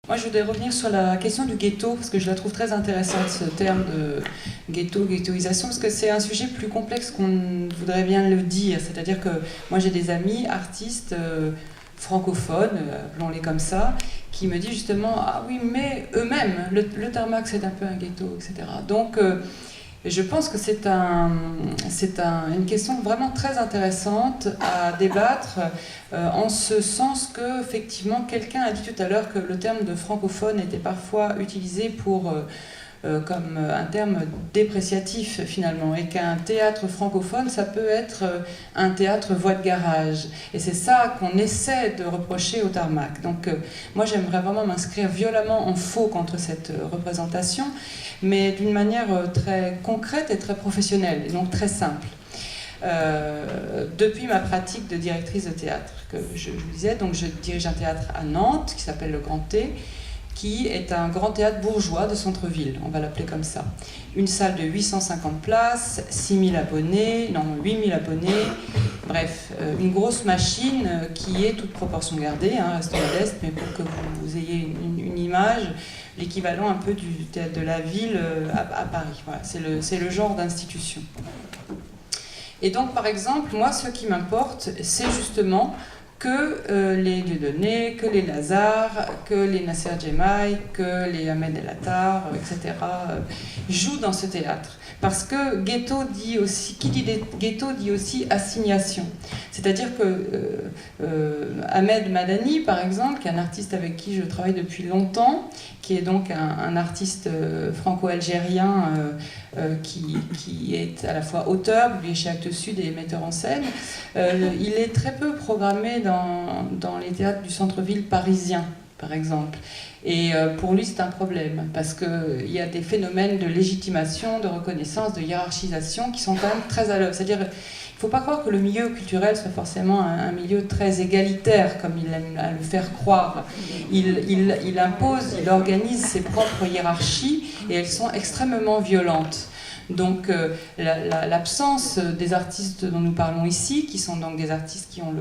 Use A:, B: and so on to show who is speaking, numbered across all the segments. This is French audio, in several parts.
A: Moi, je voudrais revenir sur la question du ghetto, parce que je la trouve très intéressante, ce terme de ghetto, ghettoisation, parce que c'est un sujet plus complexe qu'on voudrait bien le dire. C'est-à-dire que moi, j'ai des amis artistes francophones, appelons-les comme ça, qui me disent justement, ah oui, mais eux-mêmes, le tarmac, c'est un peu un ghetto, etc. Donc, je pense que c'est une question vraiment très intéressante à débattre, en ce sens que, effectivement, quelqu'un a dit tout à l'heure que le terme de francophone était parfois utilisé comme un terme dépréciatif finalement, et qu'un théâtre francophone, ça peut être un théâtre voix de garage. Et c'est ça qu'on essaie de reprocher au tarmac. Donc moi j'aimerais vraiment m'inscrire violemment en faux contre cette représentation, mais d'une manière très concrète et très professionnelle, et donc très simple. Depuis ma pratique de directrice de théâtre, que je vous disais, donc je dirige un théâtre à Nantes qui s'appelle le Grand T, qui est un grand théâtre bourgeois de centre-ville, on va l'appeler comme ça. Une salle de 850 places, 6000 abonnés, non, 8000 abonnés, bref, une grosse machine qui est toute proportion gardée, hein, reste modeste, mais pour que vous ayez une image, l'équivalent un peu du théâtre de la ville à Paris. Voilà, c'est le genre d'institution. Et donc, par exemple, moi, ce qui m'importe, c'est justement que les Dieudonné, que les Lazare, que les Nasser Djemai, que les Ahmed El Attar, etc., jouent dans ce théâtre. Parce que ghetto dit aussi, qui dit ghetto dit aussi assignation. C'est-à-dire que Ahmed Madani, par exemple, qui est un artiste avec qui je travaille depuis longtemps, qui est donc un artiste franco-algérien qui est à la fois auteur, publié chez Actes Sud et metteur en scène, il est très peu programmé dans les théâtres du centre-ville parisien, par exemple. Et pour lui, c'est un problème, parce qu'il y a des phénomènes de légitimation, de reconnaissance, de hiérarchisation qui sont quand même très à l'œuvre. C'est-à-dire, il ne faut pas croire que le milieu culturel soit forcément un milieu très égalitaire, comme il aime à le faire croire. Il impose, il organise ses propres hiérarchies, et elles sont extrêmement violentes. Donc l'absence des artistes dont nous parlons ici, qui sont donc des artistes qui ont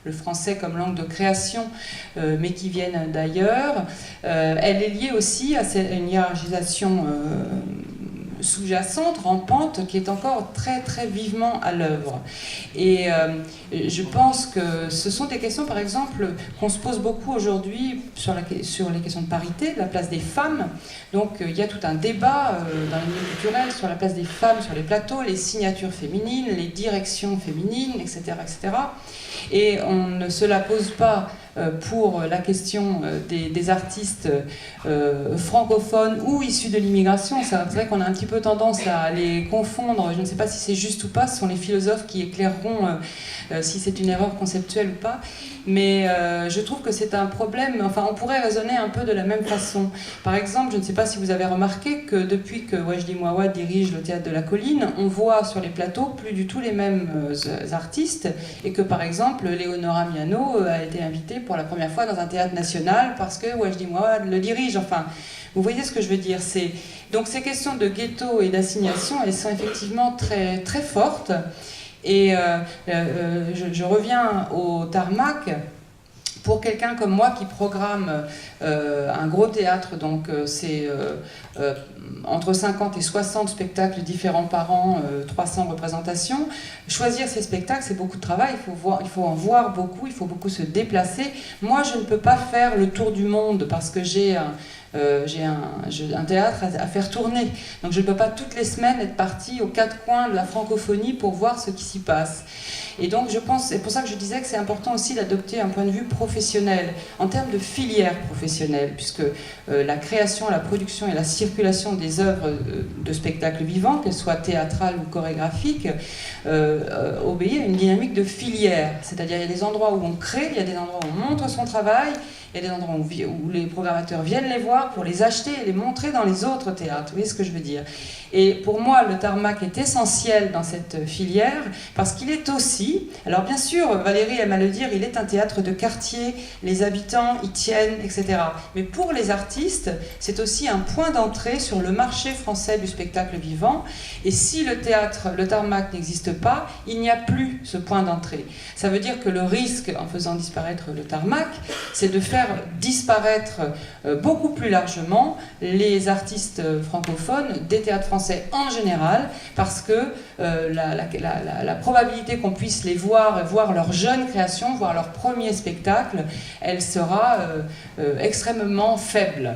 A: le français comme langue de création, mais qui viennent d'ailleurs, elle est liée aussi à une hiérarchisation sous-jacente, rampante, qui est encore très très vivement à l'œuvre. Et je pense que ce sont des questions, par exemple, qu'on se pose beaucoup aujourd'hui sur les questions de parité, de la place des femmes. Donc il y a tout un débat dans les milieux culturels sur la place des femmes sur les plateaux, les signatures féminines, les directions féminines, etc. etc. Et on ne se la pose pas pour la question des artistes francophones ou issus de l'immigration. C'est vrai qu'on a un petit peu tendance à les confondre. Je ne sais pas si c'est juste ou pas, ce sont les philosophes qui éclaireront si c'est une erreur conceptuelle ou pas. Mais je trouve que c'est un problème, enfin on pourrait raisonner un peu de la même façon. Par exemple, je ne sais pas si vous avez remarqué que depuis que Wajdi Mouawad dirige le Théâtre de la Colline, on voit sur les plateaux plus du tout les mêmes artistes, et que par exemple Léonora Miano a été invitée pour la première fois dans un théâtre national parce que Wajdi Mouawad le dirige. Enfin, vous voyez ce que je veux dire. Donc ces questions de ghetto et d'assignation, elles sont effectivement très, très fortes. Et je reviens au tarmac. Pour quelqu'un comme moi qui programme un gros théâtre, donc c'est entre 50 et 60 spectacles différents par an, 300 représentations, choisir ces spectacles, c'est beaucoup de travail, il faut en voir beaucoup, il faut beaucoup se déplacer. Moi, je ne peux pas faire le tour du monde parce que j'ai un théâtre à faire tourner. Donc je ne peux pas toutes les semaines être partie aux quatre coins de la francophonie pour voir ce qui s'y passe. Et donc je pense, c'est pour ça que je disais que c'est important aussi d'adopter un point de vue professionnel, en termes de filière professionnelle, puisque la création, la production et la circulation des œuvres de spectacles vivants, qu'elles soient théâtrales ou chorégraphiques, obéit à une dynamique de filière. C'est-à-dire il y a des endroits où on crée, il y a des endroits où on montre son travail, il y a des endroits où les programmateurs viennent les voir pour les acheter et les montrer dans les autres théâtres. Vous voyez ce que je veux dire? Et pour moi, le tarmac est essentiel dans cette filière parce qu'il est aussi, alors bien sûr, Valérie aime à le dire, il est un théâtre de quartier, les habitants y tiennent, etc. Mais pour les artistes, c'est aussi un point d'entrée sur le marché français du spectacle vivant. Et si le tarmac n'existe pas, il n'y a plus ce point d'entrée. Ça veut dire que le risque, en faisant disparaître le tarmac, c'est de faire faire disparaître beaucoup plus largement les artistes francophones des théâtres français en général, parce que la probabilité qu'on puisse les voir leur jeune création, voir leur premier spectacle, elle sera extrêmement faible.